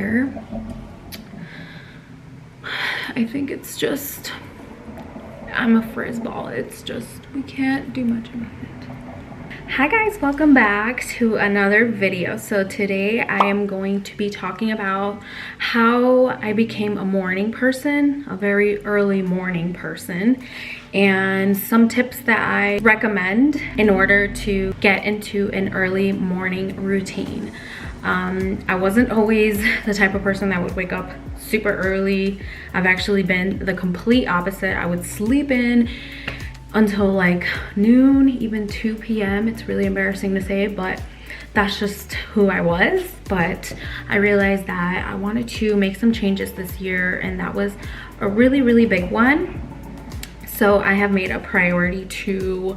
hair. I think it's just, I'm a frizz ball. It's just, we can't do much about it. Hi guys, welcome back to another video. So today I am going to be talking about how I became a morning person, a very early morning person, and some tips that I recommend in order to get into an early morning routine. I wasn't always the type of person that would wake up super early. I've actually been the complete opposite. I would sleep in until like noon, even 2 p.m. It's really embarrassing to say, but that's just who I was. But I realized that I wanted to make some changes this year, and that was a really big one. So I have made a priority to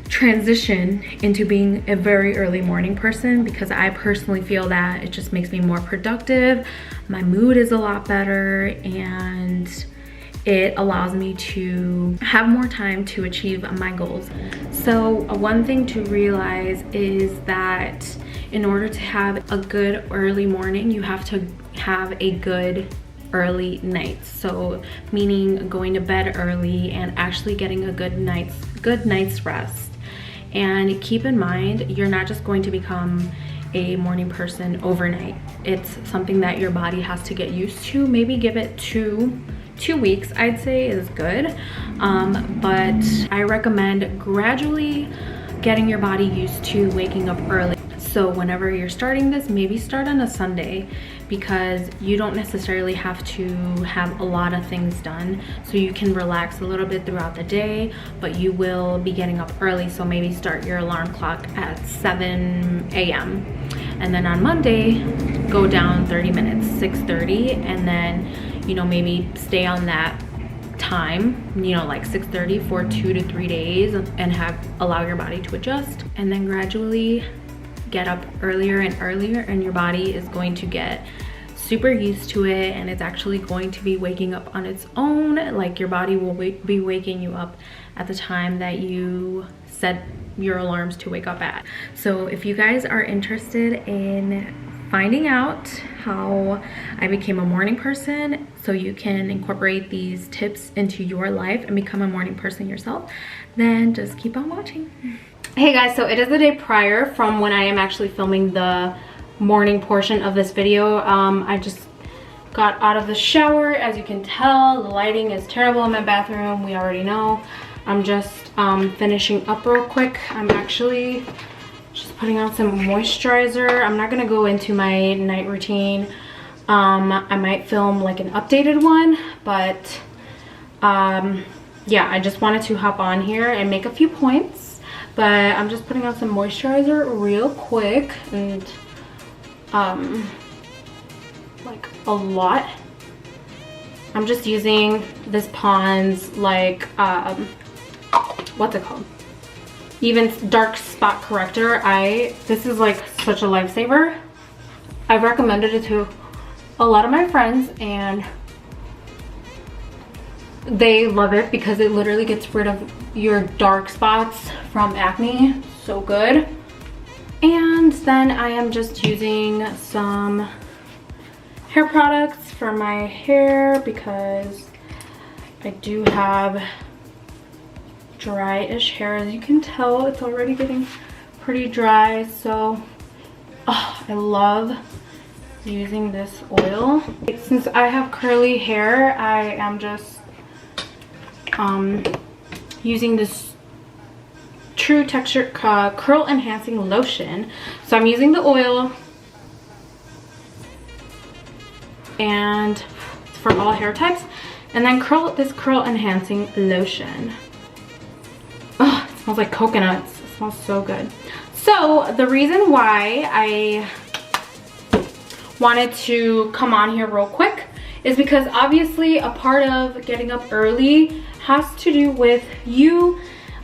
transition into being a very early morning person, because I personally feel that it just makes me more productive. My mood is a lot better, and it allows me to have more time to achieve my goals. So one thing to realize is that in order to have a good early morning, you have to have a good early night. So meaning going to bed early and actually getting a good night's rest. And keep in mind, you're not just going to become a morning person overnight. It's something that your body has to get used to. Maybe give it 2 weeks, I'd say, is good. But I recommend gradually getting your body used to waking up early. So whenever you're starting this, maybe start on a Sunday, because you don't necessarily have to have a lot of things done. So you can relax a little bit throughout the day, but you will be getting up early. So maybe start your alarm clock at 7 a.m. and then on Monday, go down 30 minutes, 6:30, and then, you know, maybe stay on that time, you know, like 6:30 for 2 to 3 days, and allow your body to adjust, and then gradually get up earlier and earlier, and your body is going to get super used to it, and it's actually going to be waking up on its own. Like, your body will be waking you up at the time that you set your alarms to wake up at. So if you guys are interested in finding out how I became a morning person, so you can incorporate these tips into your life and become a morning person yourself, then just keep on watching. Hey guys, so it is the day prior from when I am actually filming the morning portion of this video. I just got out of the shower. As you can tell, the lighting is terrible in my bathroom. We already know. I'm just finishing up real quick. I'm actually just putting on some moisturizer. I'm not gonna go into my night routine. I might film like an updated one, but yeah, I just wanted to hop on here and make a few points. But I'm just putting on some moisturizer real quick, and like a lot. I'm just using this Pond's like what's it called? Even dark spot corrector. This is like such a lifesaver. I've recommended it to a lot of my friends, and they love it because it literally gets rid of your dark spots from acne. So good. And then I am just using some hair products for my hair, because I do have dry-ish hair. As you can tell, it's already getting pretty dry. So I love using this oil. Since I have curly hair, I am just using this True Texture Curl Enhancing Lotion. So I'm using the oil, and it's for all hair types, and then this Curl Enhancing Lotion. Oh, it smells like coconuts. It smells so good. So the reason why I wanted to come on here real quick is because obviously a part of getting up early has to do with you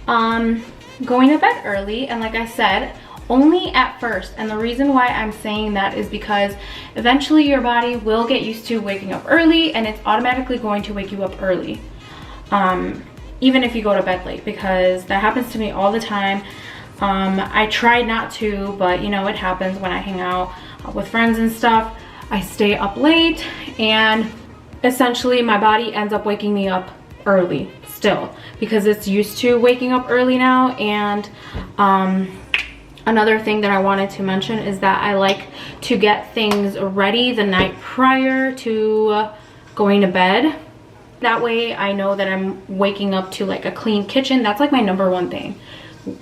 going to bed early. And like I said, only at first. And the reason why I'm saying that is because eventually your body will get used to waking up early, and it's automatically going to wake you up early, even if you go to bed late, because that happens to me all the time. I try not to, but you know, it happens when I hang out with friends and stuff. I stay up late, and essentially my body ends up waking me up early still because it's used to waking up early now. And another thing that I wanted to mention is that I like to get things ready the night prior to going to bed. That way I know that I'm waking up to like a clean kitchen. That's like my number one thing,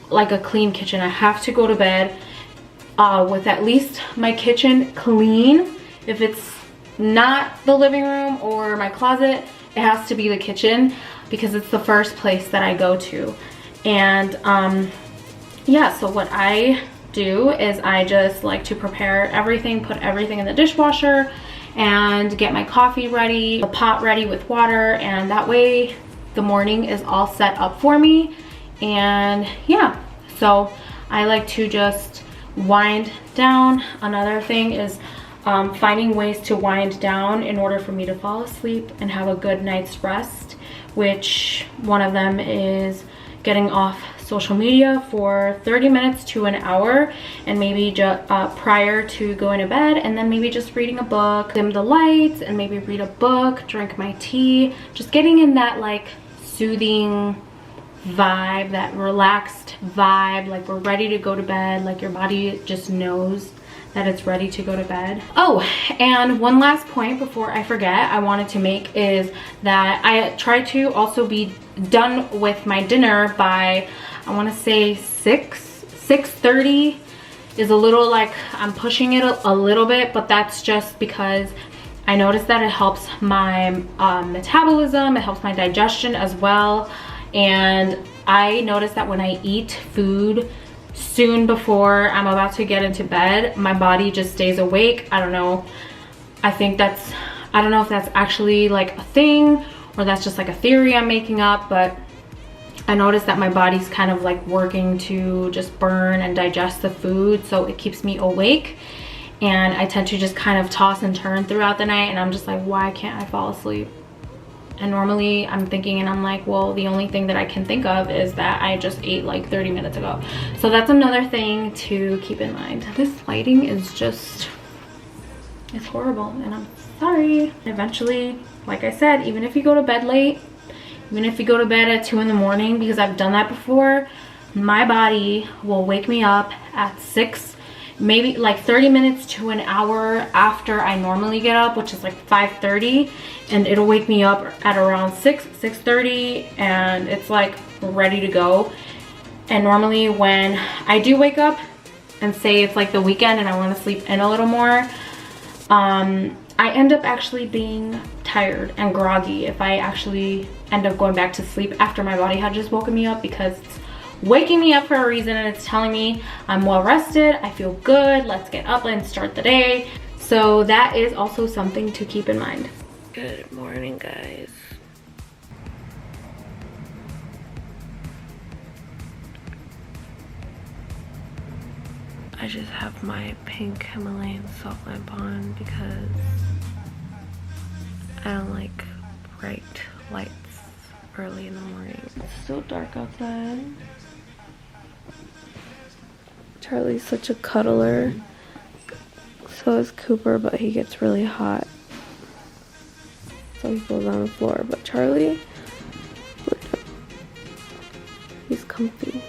like a clean kitchen. I have to go to bed with at least my kitchen clean. If it's not the living room or my closet, it has to be the kitchen because it's the first place that I go to. And yeah, so what I do is I just like to prepare everything, put everything in the dishwasher, and get my coffee ready, the pot ready with water, and that way the morning is all set up for me. And yeah, so I like to just wind down. Another thing is finding ways to wind down in order for me to fall asleep and have a good night's rest, which one of them is getting off social media for 30 minutes to an hour, and maybe just prior to going to bed, and then maybe just reading a book, dim the lights and maybe read a book, drink my tea, just getting in that like soothing vibe, that relaxed vibe, like we're ready to go to bed, like your body just knows that it's ready to go to bed. Oh, and one last point before I forget I wanted to make is that I try to also be done with my dinner by, I want to say 6:30 is a little like I'm pushing it a little bit, but that's just because I noticed that it helps my metabolism, it helps my digestion as well. And I noticed that when I eat food soon before I'm about to get into bed, my body just stays awake. I don't know. I don't know if that's actually like a thing or that's just like a theory I'm making up, but I noticed that my body's kind of like working to just burn and digest the food, so it keeps me awake. And I tend to just kind of toss and turn throughout the night, and I'm just like, why can't I fall asleep? And normally I'm thinking, and I'm like, well, the only thing that I can think of is that I just ate like 30 minutes ago. So that's another thing to keep in mind. This lighting is just, it's horrible, and I'm sorry. Eventually, like I said, even if you go to bed late, even if you go to bed at 2 in the morning, because I've done that before, my body will wake me up at 6, maybe like 30 minutes to an hour after I normally get up, which is like 5:30, and it'll wake me up at around 6:30, and it's like ready to go. And normally when I do wake up and say it's like the weekend and I want to sleep in a little more, I end up actually being tired and groggy if I actually end up going back to sleep after my body had just woken me up, because it's waking me up for a reason and it's telling me I'm well rested, I feel good, let's get up and start the day. So that is also something to keep in mind. Good morning, guys. I just have my pink Himalayan salt lamp on because I don't like bright lights early in the morning. It's so dark outside. Charlie's such a cuddler. So is Cooper, but he gets really hot. So he goes on the floor. But Charlie, look at him. He's comfy.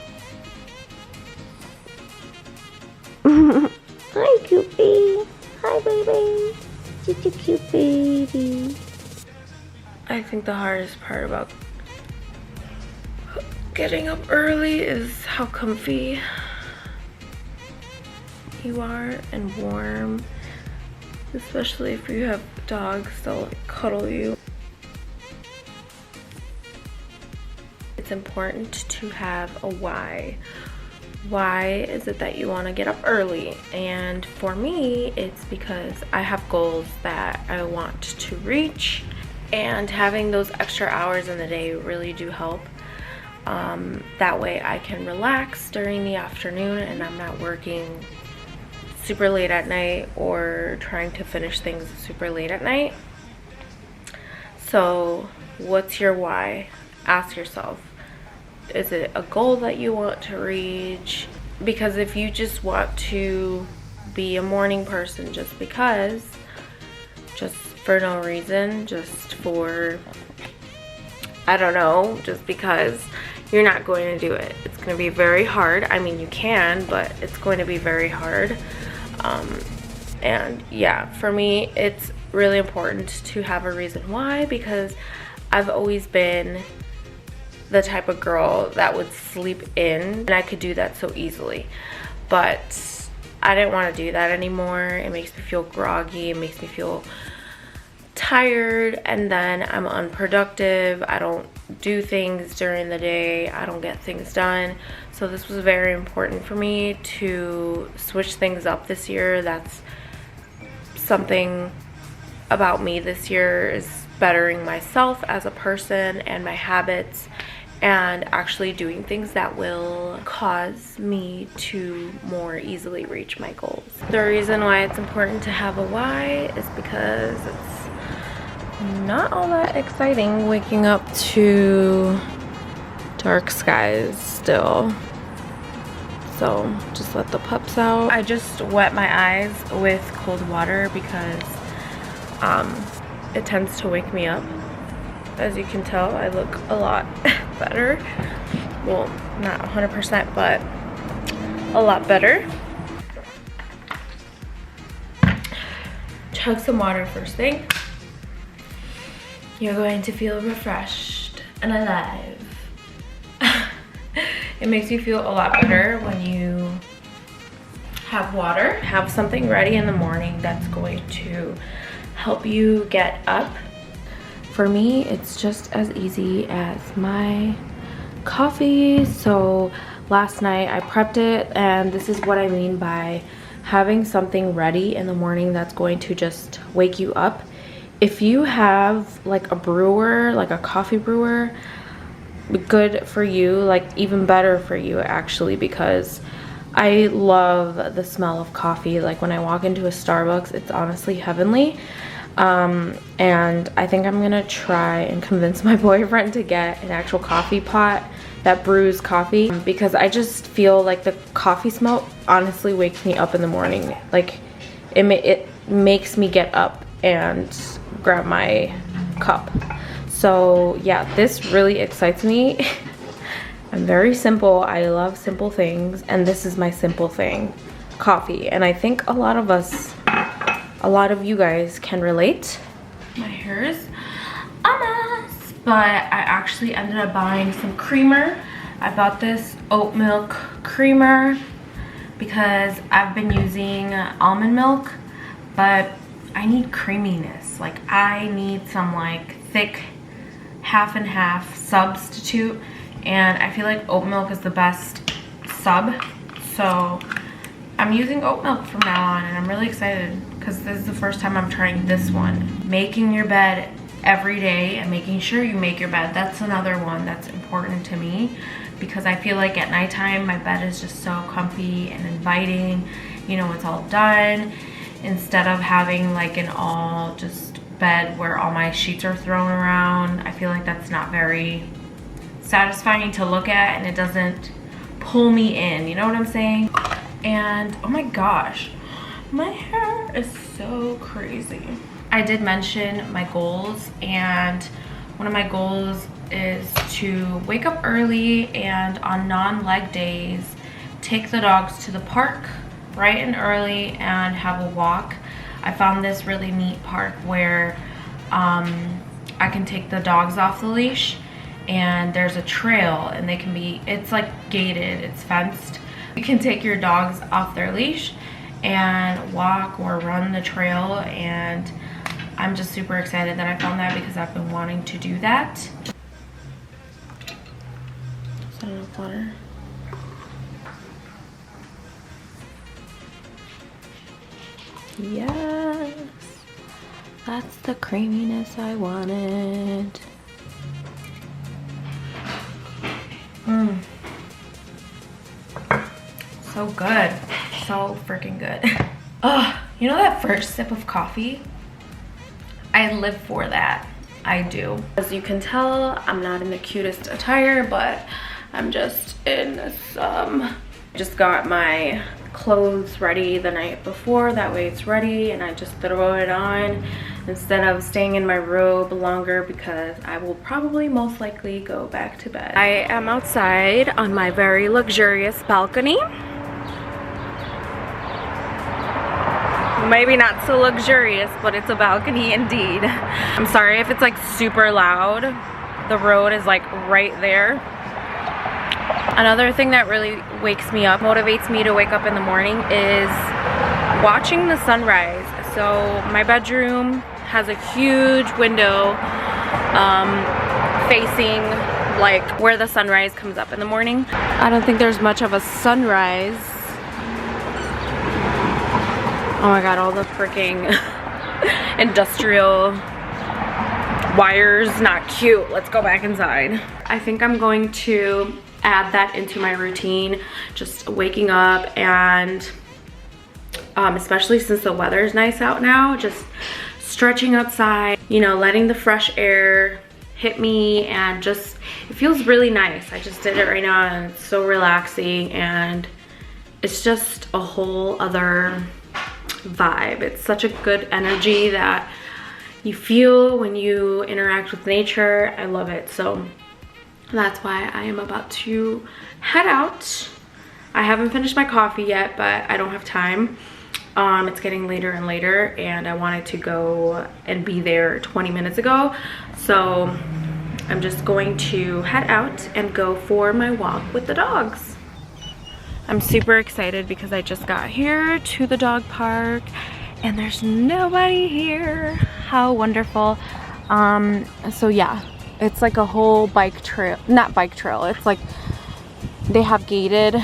Hi, Coopy. Hi, baby. Such a cute baby. I think the hardest part about getting up early is how comfy you are and warm, especially if you have dogs that will like cuddle you. It's important to have a why. Why is it that you want to get up early? And for me, it's because I have goals that I want to reach, and having those extra hours in the day really do help. That way I can relax during the afternoon and I'm not working super late at night or trying to finish things super late at night. So what's your why? Ask yourself, is it a goal that you want to reach? Because if you just want to be a morning person just because, just for no reason, just for, I don't know, just because you're not going to do it. It's going to be very hard. I mean, you can, but it's going to be very hard. And yeah, for me, it's really important to have a reason why, because I've always been the type of girl that would sleep in, and I could do that so easily. But I didn't want to do that anymore. It makes me feel groggy. It makes me feel tired, and then I'm unproductive. I don't do things during the day. I don't get things done. So this was very important for me to switch things up this year. That's something about me this year, is bettering myself as a person and my habits, and actually doing things that will cause me to more easily reach my goals. The reason why it's important to have a why is because it's not all that exciting waking up to dark skies still. So just let the pups out. I just wet my eyes with cold water because it tends to wake me up. As you can tell, I look a lot better. Well, not 100%, but a lot better. Chug some water first thing. You're going to feel refreshed and alive. It makes you feel a lot better when you have water. Have something ready in the morning that's going to help you get up. For me, it's just as easy as my coffee. So last night I prepped it, and this is what I mean by having something ready in the morning that's going to just wake you up. If you have like a brewer, like a coffee brewer, good for you, like even better for you actually, because I love the smell of coffee. Like when I walk into a Starbucks, it's honestly heavenly. And I think I'm gonna try and convince my boyfriend to get an actual coffee pot that brews coffee, because I just feel like the coffee smell honestly wakes me up in the morning. Like it makes me get up and grab my cup. So yeah, this really excites me. I'm very simple. I love simple things, and this is my simple thing, coffee. And I think a lot of you guys can relate. My hair is a mess, but I actually ended up buying some creamer. I bought this oat milk creamer because I've been using almond milk, but I need creaminess. Like I need some like thick half and half substitute, and I feel like oat milk is the best sub. So I'm using oat milk from now on, and I'm really excited because this is the first time I'm trying this one. Making your bed every day and making sure you make your bed. That's another one that's important to me, because I feel like at nighttime my bed is just so comfy and inviting. You know, it's all done, instead of having like an all just bed where all my sheets are thrown around. I feel like that's not very satisfying to look at, and it doesn't pull me in, you know what I'm saying? And oh my gosh, my hair is so crazy. I did mention my goals, and one of my goals is to wake up early and on non-leg days take the dogs to the park bright and early and have a walk. I found this really neat park where I can take the dogs off the leash, and there's a trail, and they can be, it's like gated, it's fenced. You can take your dogs off their leash and walk or run the trail, and I'm just super excited that I found that because I've been wanting to do that. Is that enough water? Yes, that's the creaminess I wanted. So good, so freaking good. Oh, you know that first sip of coffee? I live for that. I do. As you can tell, I'm not in the cutest attire, but I'm just in some, just got my clothes ready the night before, that way it's ready and I just throw it on. instead of staying in my robe longer because I will probably most likely go back to bed. I am outside on my very luxurious balcony. Maybe not so luxurious, but it's a balcony indeed. I'm sorry if it's like super loud. The road is like right there. Another thing that really wakes me up, motivates me to wake up in the morning is watching the sunrise. So my bedroom has a huge window facing like where the sunrise comes up in the morning. I don't think there's much of a sunrise. Oh my god, all the freaking industrial wires, not cute. Let's go back inside. I think I'm going to add that into my routine, just waking up and especially since the weather's nice out now, just stretching outside, you know, letting the fresh air hit me, and just, it feels really nice. I just did it right now and it's so relaxing, and it's just a whole other vibe. It's such a good energy that you feel when you interact with nature. I love it. So that's why I am about to head out. I haven't finished my coffee yet, but I don't have time. It's getting later and later, and I wanted to go and be there 20 minutes ago. So I'm just going to head out and go for my walk with the dogs. I'm super excited because I just got here to the dog park and there's nobody here. How wonderful. So yeah, it's like a whole bike trail, not bike trail, it's like they have gated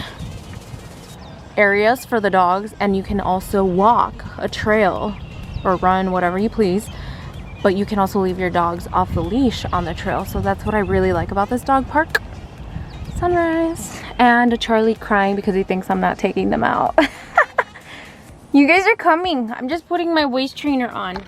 areas for the dogs, and you can also walk a trail or run, whatever you please, but you can also leave your dogs off the leash on the trail. So that's what I really like about this dog park. Sunrise. And a Charlie crying because he thinks I'm not taking them out. You guys are coming. I'm just putting my waist trainer on.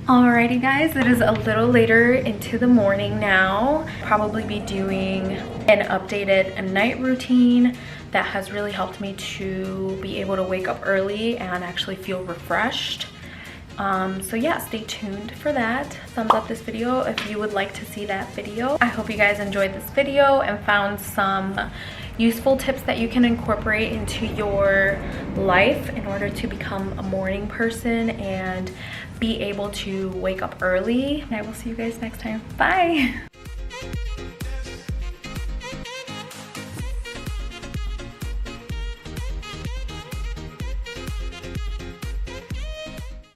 Alrighty guys, it is a little later into the morning now. Probably be doing an updated night routine that has really helped me to be able to wake up early and actually feel refreshed. So yeah, stay tuned for that. Thumbs up this video if you would like to see that video. I hope you guys enjoyed this video and found some useful tips that you can incorporate into your life in order to become a morning person and be able to wake up early. And I will see you guys next time. Bye.